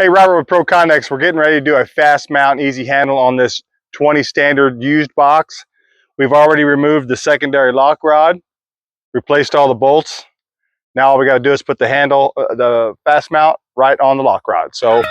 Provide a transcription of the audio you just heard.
Hey, Robert with Pro Connex, we're getting ready to do a fast mount, easy handle on this 20 standard used box. We've already removed the secondary lock rod, replaced all the bolts. Now all we got to do is put the handle, the fast mount right on the lock rod. So